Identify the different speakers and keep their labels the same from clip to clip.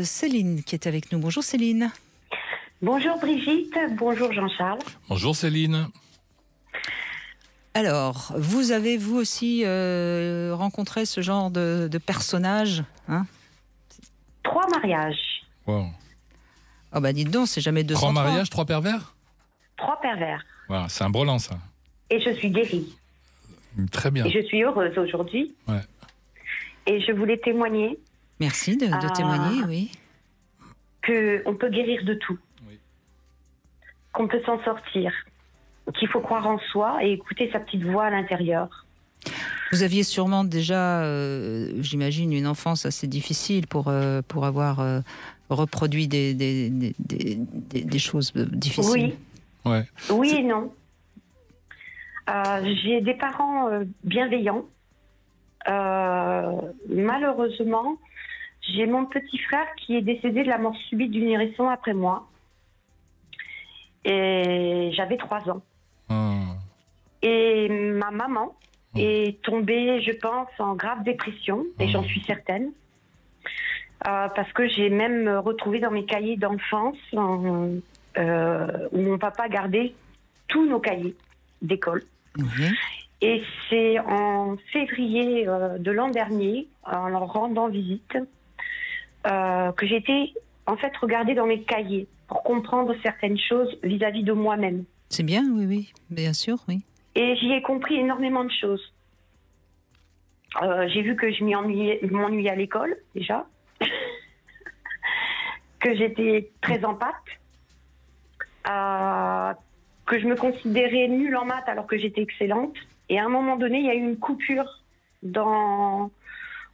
Speaker 1: Céline qui est avec nous. Bonjour Céline.
Speaker 2: Bonjour Brigitte, bonjour Jean-Charles.
Speaker 3: Bonjour Céline.
Speaker 1: Alors, vous avez vous aussi rencontré ce genre de personnage, hein?
Speaker 2: 3 mariages.
Speaker 3: Wow.
Speaker 1: Oh bah dites donc, c'est jamais 203.
Speaker 3: 3 mariages, 3 pervers?
Speaker 2: 3 pervers.
Speaker 3: Voilà, c'est un brelan ça.
Speaker 2: Et je suis guérie.
Speaker 3: Très bien.
Speaker 2: Et je suis heureuse aujourd'hui.
Speaker 3: Ouais.
Speaker 2: Et je voulais témoigner.
Speaker 1: Merci de témoigner, oui.
Speaker 2: Qu'on peut guérir de tout.
Speaker 3: Oui.
Speaker 2: Qu'on peut s'en sortir. Qu'il faut croire en soi et écouter sa petite voix à l'intérieur.
Speaker 1: Vous aviez sûrement déjà, j'imagine, une enfance assez difficile pour avoir reproduit des choses difficiles.
Speaker 2: Oui.
Speaker 3: Ouais.
Speaker 2: Oui et non. J'ai des parents bienveillants. Malheureusement, j'ai mon petit frère qui est décédé de la mort subite d'une hérisson après moi. Et j'avais 3 ans. Et ma maman est tombée, je pense, en grave dépression, et j'en suis certaine. Parce que j'ai même retrouvé dans mes cahiers d'enfance où mon papa gardait tous nos cahiers d'école. Et c'est en février de l'an dernier, en leur rendant visite, que j'ai été en fait regarder dans mes cahiers pour comprendre certaines choses vis-à-vis de moi-même.
Speaker 1: C'est bien, oui, oui, bien sûr, oui.
Speaker 2: Et j'y ai compris énormément de choses. J'ai vu que je m'ennuyais à l'école, déjà. Que j'étais très en pâte. Que je me considérais nulle en maths alors que j'étais excellente. Et à un moment donné, il y a eu une coupure dans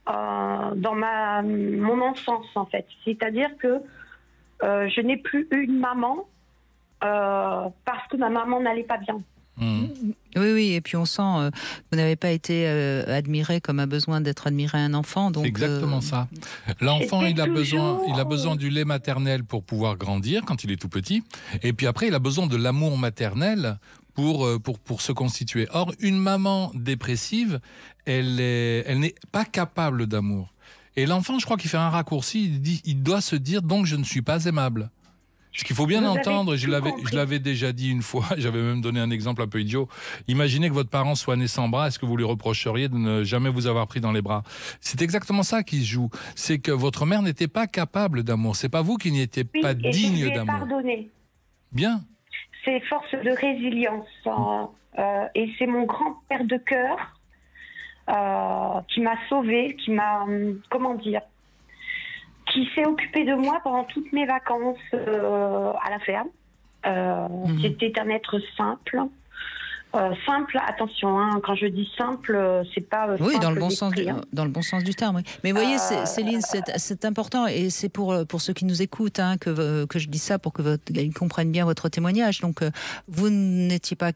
Speaker 2: mon enfance, en fait. C'est-à-dire que je n'ai plus eu une maman parce que ma maman n'allait pas bien.
Speaker 1: Oui, oui, et puis on sent que vous n'avez pas été admiré comme a besoin d'être admiré un enfant. Donc,
Speaker 3: c'est exactement ça. L'enfant, il a besoin du lait maternel pour pouvoir grandir quand il est tout petit. Et puis après, il a besoin de l'amour maternel pour se constituer. Or, une maman dépressive, elle n'est pas capable d'amour. Et l'enfant, je crois qu'il fait un raccourci, il doit se dire, donc je ne suis pas aimable. Ce qu'il faut bien entendre, je l'avais déjà dit une fois, j'avais même donné un exemple un peu idiot. Imaginez que votre parent soit né sans bras, est-ce que vous lui reprocheriez de ne jamais vous avoir pris dans les bras? C'est exactement ça qui se joue. C'est que votre mère n'était pas capable d'amour. C'est pas vous qui n'étiez pas digne d'amour.
Speaker 2: Pardonné.
Speaker 3: Bien.
Speaker 2: C'est force de résilience. Et c'est mon grand-père de cœur qui m'a sauvée, qui m'a, qui s'est occupé de moi pendant toutes mes vacances à la ferme. C'était un être simple. Simple, attention, hein, quand je dis simple, c'est pas
Speaker 1: oui,
Speaker 2: simple
Speaker 1: dans le bon sens du terme. Oui. Mais vous voyez, Céline, c'est important, et c'est pour ceux qui nous écoutent que je dis ça pour qu'ils comprennent bien votre témoignage. Donc, vous n'étiez pas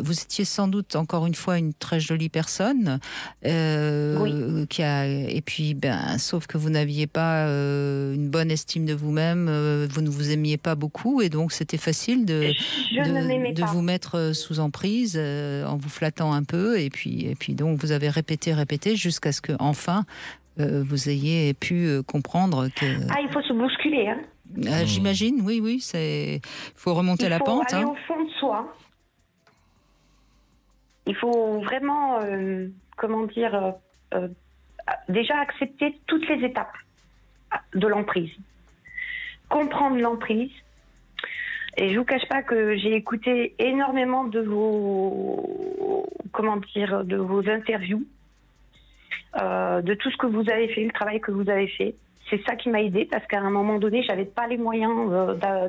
Speaker 1: vous étiez sans doute encore une fois une très jolie personne,
Speaker 2: oui.
Speaker 1: Et puis, sauf que vous n'aviez pas une bonne estime de vous-même, vous ne vous aimiez pas beaucoup, et donc c'était facile de vous mettre sous emprise. En vous flattant un peu, et puis donc vous avez répété jusqu'à ce que enfin vous ayez pu comprendre que...
Speaker 2: il faut se bousculer, hein.
Speaker 1: J'imagine, oui, il faut remonter la pente.
Speaker 2: Il faut aller au fond de soi. Il faut vraiment, déjà accepter toutes les étapes de l'emprise. Comprendre l'emprise. Et je vous cache pas que j'ai écouté énormément de vos interviews, de tout ce que vous avez fait, le travail que vous avez fait. C'est ça qui m'a aidée, parce qu'à un moment donné, j'avais pas les moyens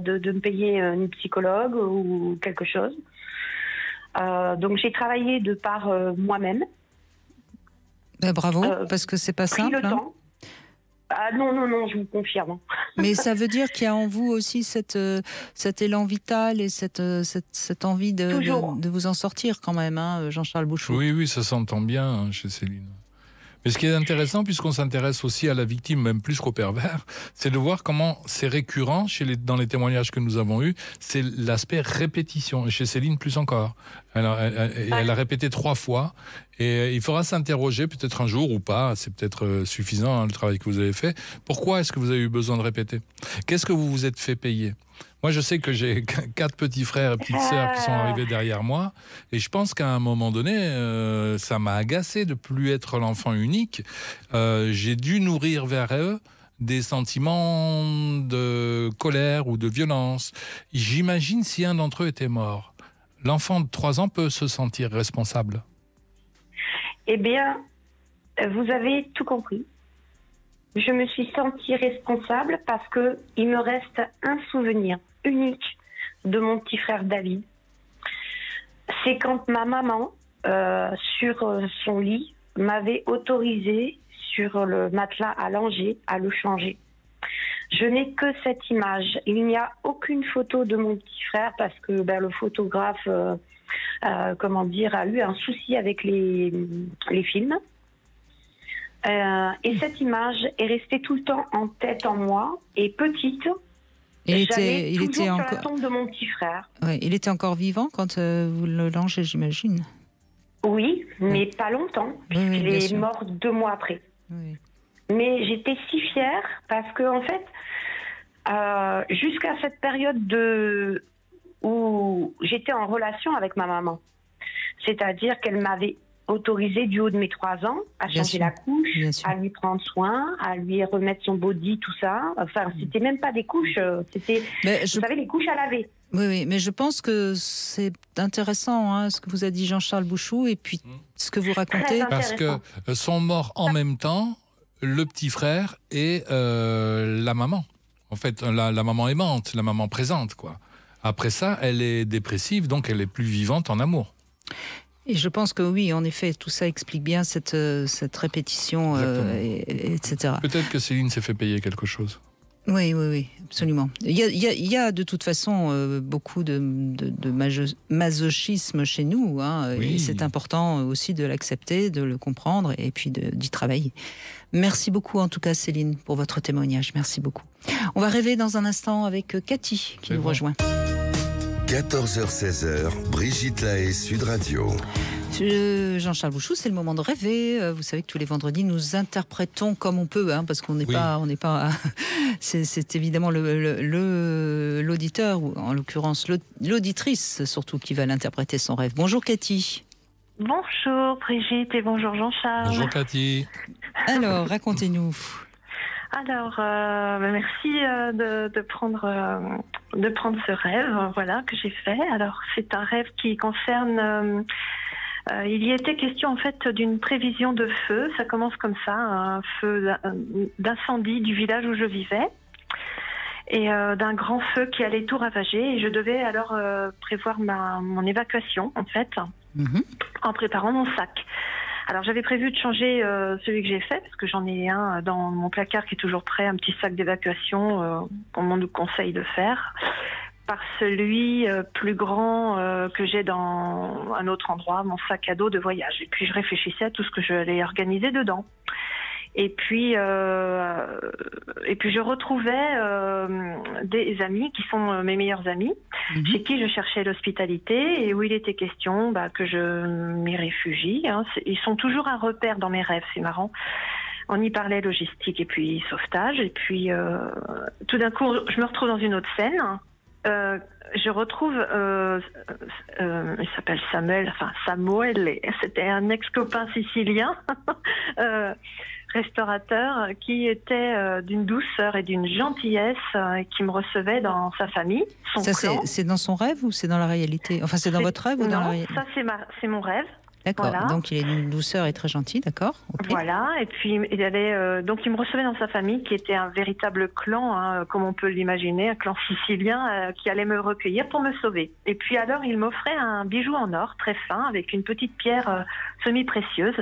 Speaker 2: de me payer une psychologue ou quelque chose. Donc j'ai travaillé de par moi-même.
Speaker 1: Bravo, parce que c'est pas simple.
Speaker 2: Le temps. Non, je vous confirme.
Speaker 1: Mais ça veut dire qu'il y a en vous aussi cet élan vital et cette envie de vous en sortir quand même, hein, Jean-Charles Bouchoux.
Speaker 3: Oui, ça s'entend bien chez Céline. Mais ce qui est intéressant, puisqu'on s'intéresse aussi à la victime, même plus qu'au pervers, c'est de voir comment c'est récurrent dans les témoignages que nous avons eus, c'est l'aspect répétition. Et chez Céline, plus encore. Elle a répété 3 fois, Et il faudra s'interroger peut-être un jour ou pas, c'est peut-être suffisant hein, le travail que vous avez fait. Pourquoi est-ce que vous avez eu besoin de répéter? Qu'est-ce que vous vous êtes fait payer? Moi, je sais que j'ai 4 petits frères et petites sœurs qui sont arrivés derrière moi. Et je pense qu'à un moment donné, ça m'a agacé de plus être l'enfant unique. J'ai dû nourrir vers eux des sentiments de colère ou de violence. J'imagine si un d'entre eux était mort. L'enfant de 3 ans peut se sentir responsable.
Speaker 2: Eh bien, vous avez tout compris. Je me suis sentie responsable parce qu'il me reste un souvenir unique de mon petit frère David. C'est quand ma maman, sur son lit, m'avait autorisé sur le matelas allongé à le changer. Je n'ai que cette image. Il n'y a aucune photo de mon petit frère parce que le photographe a eu un souci avec les films. Et cette image est restée tout le temps en tête en moi. Et petite, j'allais toujours sur la tombe de mon petit frère.
Speaker 1: Ouais, il était encore vivant quand vous le langez, j'imagine.
Speaker 2: Oui, mais pas longtemps, puisqu'il est mort 2 mois après. Oui. Mais j'étais si fière parce que, en fait, jusqu'à cette période où j'étais en relation avec ma maman, c'est-à-dire qu'elle m'avait autorisé du haut de mes 3 ans à changer la couche, à lui prendre soin, à lui remettre son body, tout ça. Enfin, c'était même pas des couches, c'était, vous savez, les couches à laver.
Speaker 1: Oui, mais je pense que c'est intéressant hein, ce que vous a dit Jean-Charles Bouchou et puis ce que vous racontez.
Speaker 3: Parce que sont morts en même temps le petit frère et la maman. En fait, la maman aimante, la maman présente, quoi. Après ça, elle est dépressive, donc elle est plus vivante en amour.
Speaker 1: Et je pense que oui, en effet, tout ça explique bien cette répétition, etc.
Speaker 3: Peut-être que Céline s'est fait payer quelque chose.
Speaker 1: Oui, absolument. Il y a de toute façon beaucoup de masochisme chez nous, hein, et c'est important aussi de l'accepter, de le comprendre et puis d'y travailler. Merci beaucoup en tout cas Céline pour votre témoignage, merci beaucoup. On va rêver dans un instant avec Cathy qui nous rejoint.
Speaker 4: 14h-16h, Brigitte Lahaie, Sud Radio.
Speaker 1: Jean-Charles Bouchou, c'est le moment de rêver. Vous savez que tous les vendredis, nous interprétons comme on peut, hein, parce qu'on n'est pas. C'est évidemment l'auditeur, ou en l'occurrence l'auditrice surtout, qui va l'interpréter son rêve. Bonjour Cathy.
Speaker 5: Bonjour Brigitte et bonjour Jean-Charles.
Speaker 3: Bonjour Cathy.
Speaker 1: Alors, racontez-nous.
Speaker 5: Alors, merci de prendre ce rêve, voilà, que j'ai fait. Alors, c'est un rêve qui concerne. Il y était question en fait d'une prévision de feu. Ça commence comme ça, un feu d'incendie du village où je vivais, et d'un grand feu qui allait tout ravager. Et je devais alors prévoir mon évacuation en fait, en préparant mon sac. Alors j'avais prévu de changer celui que j'ai fait, parce que j'en ai un dans mon placard qui est toujours prêt, un petit sac d'évacuation qu'on nous conseille de faire, par celui plus grand que j'ai dans un autre endroit, mon sac à dos de voyage. Et puis je réfléchissais à tout ce que je allais organiser dedans. Et puis je retrouvais des amis qui sont mes meilleurs amis, chez qui je cherchais l'hospitalité et où il était question que je m'y réfugie. Hein. Ils sont toujours un repère dans mes rêves, c'est marrant. On y parlait logistique et puis sauvetage. Et puis tout d'un coup, je me retrouve dans une autre scène. Je retrouve, il s'appelle Samuel, c'était un ex-copain sicilien, restaurateur, qui était d'une douceur et d'une gentillesse, qui me recevait dans sa famille.
Speaker 1: Ça, c'est dans son rêve ou c'est dans la réalité? Enfin, c'est dans votre rêve ou dans la réalité?
Speaker 5: Ça, c'est mon rêve.
Speaker 1: D'accord,
Speaker 5: voilà.
Speaker 1: Donc il est d'une douceur et très gentil, d'accord. Okay.
Speaker 5: Voilà, et puis donc il me recevait dans sa famille, qui était un véritable clan, hein, comme on peut l'imaginer, un clan sicilien qui allait me recueillir pour me sauver. Et puis alors il m'offrait un bijou en or très fin, avec une petite pierre semi-précieuse.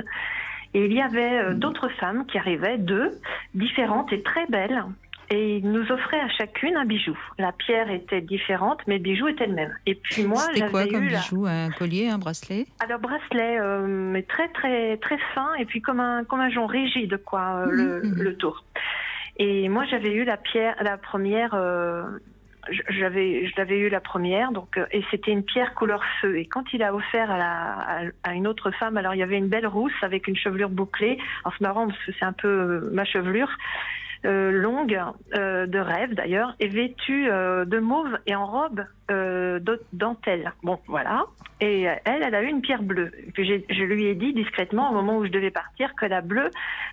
Speaker 5: Et il y avait d'autres femmes qui arrivaient, 2, différentes et très belles. Et il nous offrait à chacune un bijou. La pierre était différente, mais le bijou était le même. Et puis moi,
Speaker 1: c'était quoi comme bijou? Un collier, un bracelet?
Speaker 5: Alors bracelet, mais très très très fin, et puis comme un jonc rigide, quoi, le tour. Et moi, j'avais eu la première je l'avais eu la première, donc, et c'était une pierre couleur feu. Et quand il a offert à une autre femme, alors il y avait une belle rousse avec une chevelure bouclée. Alors c'est marrant parce que c'est un peu ma chevelure. Longue, de rêve d'ailleurs, et vêtue de mauve et en robe dentelle. Bon, voilà. Et elle a eu une pierre bleue. Et puis je lui ai dit discrètement, au moment où je devais partir, que la bleue,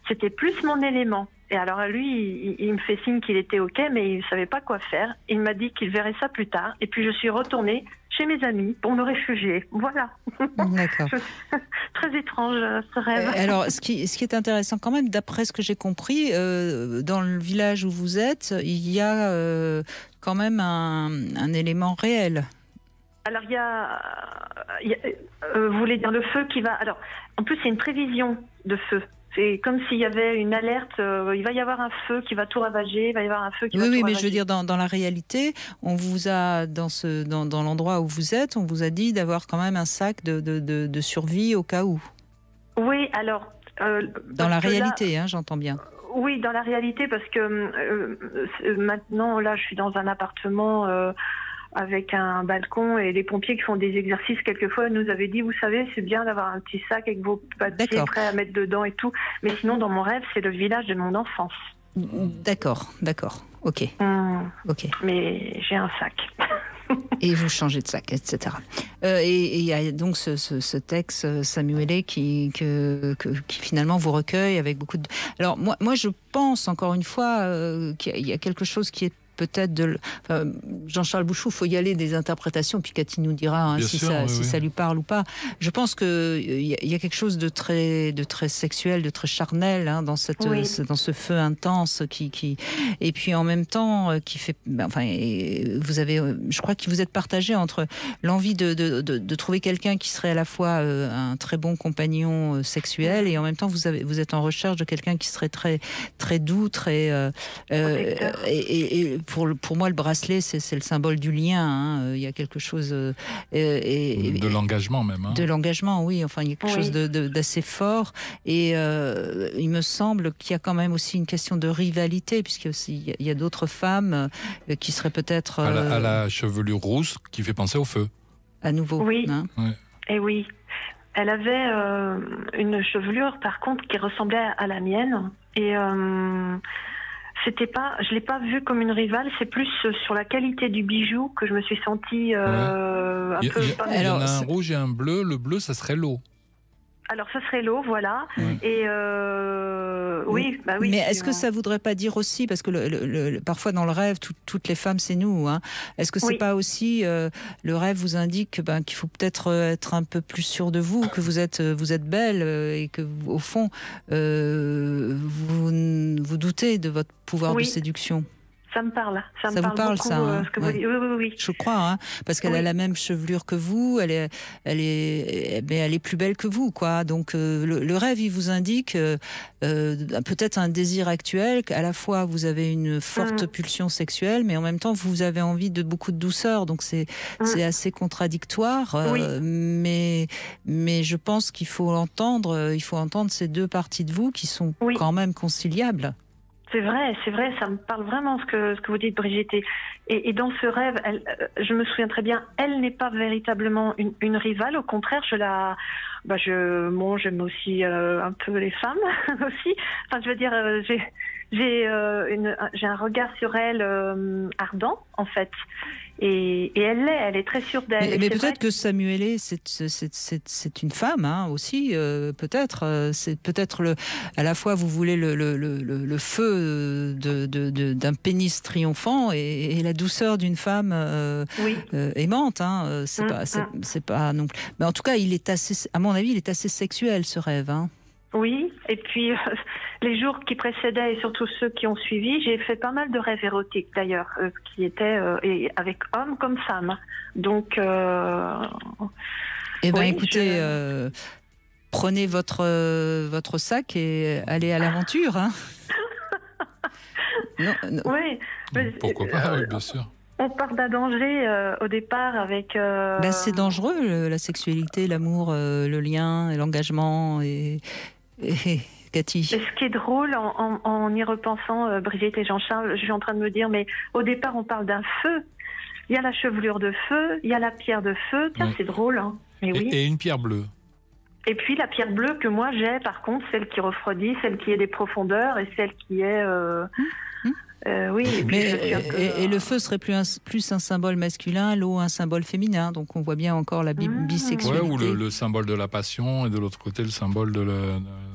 Speaker 5: c'était plus mon élément. Et alors lui, il me fait signe qu'il était OK, mais il ne savait pas quoi faire. Il m'a dit qu'il verrait ça plus tard. Et puis je suis retournée chez mes amis pour me réfugier. Voilà.
Speaker 1: D'accord.
Speaker 5: Très étrange ce rêve.
Speaker 1: Alors, ce qui est intéressant quand même, d'après ce que j'ai compris, dans le village où vous êtes, il y a quand même un élément réel.
Speaker 5: Alors vous voulez dire le feu qui va... Alors, en plus, c'est une prévision de feu. C'est comme s'il y avait une alerte, il va y avoir un feu qui va tout ravager, il va y avoir un feu qui va tout ravager. Oui, mais
Speaker 1: je veux dire, dans la réalité, on vous a, dans l'endroit où vous êtes, on vous a dit d'avoir quand même un sac de survie au cas où.
Speaker 5: Oui, alors...
Speaker 1: dans la réalité, là, j'entends bien.
Speaker 5: Oui, dans la réalité, parce que maintenant, là, je suis dans un appartement... avec un balcon, et les pompiers qui font des exercices quelquefois nous avaient dit, vous savez, c'est bien d'avoir un petit sac avec vos papiers prêts à mettre dedans et tout, mais sinon dans mon rêve c'est le village de mon enfance.
Speaker 1: D'accord, ok. Ok.
Speaker 5: Mais j'ai un sac.
Speaker 1: Et vous changez de sac, etc. Et il y a donc ce texte Samuele qui finalement vous recueille avec beaucoup de... Alors moi je pense encore une fois qu'il y a quelque chose qui est peut-être Jean-Charles Bouchou, il faut y aller des interprétations, puis Cathy nous dira si ça lui parle ou pas. Je pense qu'il y a quelque chose de très sexuel, de très charnel dans ce feu intense et puis en même temps qui fait... vous avez, je crois que vous êtes partagé entre l'envie de trouver quelqu'un qui serait à la fois un très bon compagnon sexuel, et en même temps vous êtes en recherche de quelqu'un qui serait très, très doux, très... Pour moi, le bracelet, c'est le symbole du lien. Il y a quelque chose...
Speaker 3: de l'engagement même.
Speaker 1: De l'engagement, oui. Enfin, il y a quelque chose d'assez fort. Et il me semble qu'il y a quand même aussi une question de rivalité, puisqu'il y a d'autres femmes qui seraient peut-être...
Speaker 3: À la chevelure rousse qui fait penser au feu.
Speaker 1: À nouveau.
Speaker 5: Oui.
Speaker 3: Ouais.
Speaker 5: Et oui. Elle avait une chevelure, par contre, qui ressemblait à la mienne. Et... je l'ai pas vu comme une rivale, c'est plus sur la qualité du bijou que je me suis sentie un peu...
Speaker 3: Il y en a un rouge et un bleu. Le bleu, ça serait l'eau.
Speaker 5: Alors, ça serait l'eau, voilà. Et oui.
Speaker 1: Mais est-ce que ça voudrait pas dire aussi, parce que parfois dans le rêve, toutes les femmes, c'est nous. Est-ce que c'est pas aussi le rêve vous indique qu'il faut peut-être être un peu plus sûr de vous, que vous êtes belle et que au fond vous doutez de votre pouvoir de séduction.
Speaker 5: Ça me parle. Ça
Speaker 1: vous parle,
Speaker 5: beaucoup,
Speaker 1: ça
Speaker 5: ce que vous dites. Oui.
Speaker 1: Je crois, parce qu'elle a la même chevelure que vous, elle est plus belle que vous, quoi. Donc le rêve, il vous indique peut-être un désir actuel, qu'à la fois vous avez une forte pulsion sexuelle, mais en même temps vous avez envie de beaucoup de douceur. Donc c'est assez contradictoire, mais je pense qu'il faut entendre ces deux parties de vous qui sont quand même conciliables.
Speaker 5: C'est vrai, ça me parle vraiment ce que vous dites, Brigitte. Et dans ce rêve, je me souviens très bien, elle n'est pas véritablement une rivale. Au contraire, j'aime aussi un peu les femmes aussi. Enfin, je veux dire, j'ai un regard sur elle ardent, en fait. Et elle est très sûre d'elle.
Speaker 1: Mais peut-être que Samuele, c'est une femme aussi, peut-être. C'est peut-être à la fois vous voulez le feu d'un pénis triomphant et la douceur d'une femme aimante. C'est pas non plus. Mais en tout cas, à mon avis, il est assez sexuel, ce rêve.
Speaker 5: Oui, et puis les jours qui précédaient et surtout ceux qui ont suivi, j'ai fait pas mal de rêves érotiques d'ailleurs, qui étaient avec hommes comme femmes. Donc,
Speaker 1: écoutez, prenez votre sac et allez à l'aventure.
Speaker 5: Non. Oui.
Speaker 3: Pourquoi pas, oui, bien sûr.
Speaker 5: On part d'un danger au départ avec...
Speaker 1: c'est dangereux, la sexualité, l'amour, le lien, l'engagement. Et Cathy.
Speaker 5: Ce qui est drôle en y repensant, Brigitte et Jean-Charles, je suis en train de me dire, mais au départ on parle d'un feu. Il y a la chevelure de feu, il y a la pierre de feu. Tiens, c'est drôle. Hein. Mais oui.
Speaker 3: Et une pierre bleue.
Speaker 5: Et puis la pierre bleue que moi j'ai, par contre, celle qui refroidit, celle qui est des profondeurs et celle qui est... oui.
Speaker 1: Et le feu serait plus un symbole masculin, l'eau un symbole féminin. Donc on voit bien encore la bisexualité.
Speaker 3: Ouais, ou le symbole de la passion et de l'autre côté le symbole de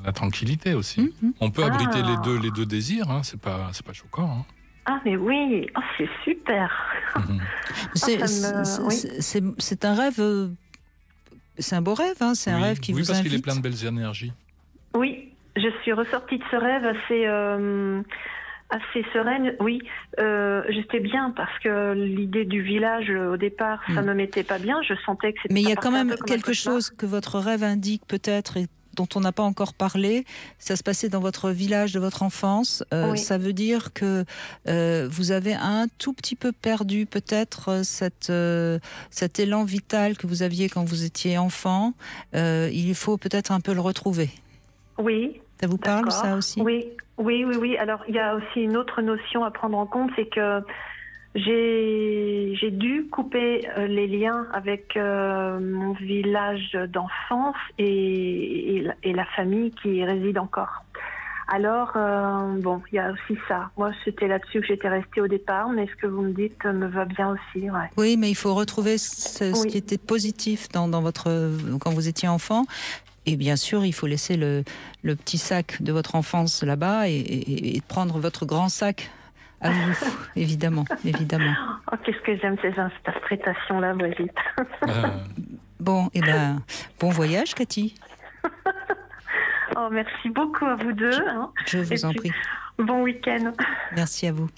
Speaker 3: la tranquillité aussi. On peut abriter les deux désirs, hein, c'est pas choquant. Hein.
Speaker 5: Ah mais oui, c'est super.
Speaker 1: C'est un rêve, c'est un beau rêve, hein, c'est un rêve qui vous invite.
Speaker 3: Oui, parce qu'il est plein de belles énergies.
Speaker 5: Oui, je suis ressortie de ce rêve assez sereine. Oui, j'étais bien parce que l'idée du village au départ, ça ne me mettait pas bien. Je sentais que c'était.
Speaker 1: Mais il y a quand même quelque chose que votre rêve indique peut-être et dont on n'a pas encore parlé. Ça se passait dans votre village de votre enfance. Ça veut dire que vous avez un tout petit peu perdu peut-être cet élan vital que vous aviez quand vous étiez enfant. Il faut peut-être un peu le retrouver.
Speaker 5: Oui.
Speaker 1: Ça vous parle, ça aussi ?
Speaker 5: Oui. Alors, il y a aussi une autre notion à prendre en compte, c'est que j'ai dû couper les liens avec mon village d'enfance et la famille qui y réside encore. Alors, il y a aussi ça. Moi, c'était là-dessus que j'étais restée au départ, mais ce que vous me dites me va bien aussi. Ouais.
Speaker 1: Oui, mais il faut retrouver ce qui était positif quand vous étiez enfant. Et bien sûr, il faut laisser le petit sac de votre enfance là-bas et prendre votre grand sac à vous, évidemment.
Speaker 5: Oh, qu'est-ce que j'aime ces interprétations-là, Brigitte.
Speaker 1: Bon voyage, Cathy.
Speaker 5: Oh, merci beaucoup à vous deux.
Speaker 1: Je vous en prie.
Speaker 5: Bon week-end.
Speaker 1: Merci à vous.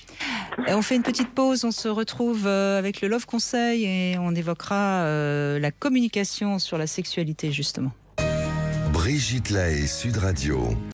Speaker 1: On fait une petite pause, on se retrouve avec le Love Conseil et on évoquera la communication sur la sexualité, justement.
Speaker 4: Brigitte Lahaie, Sud Radio.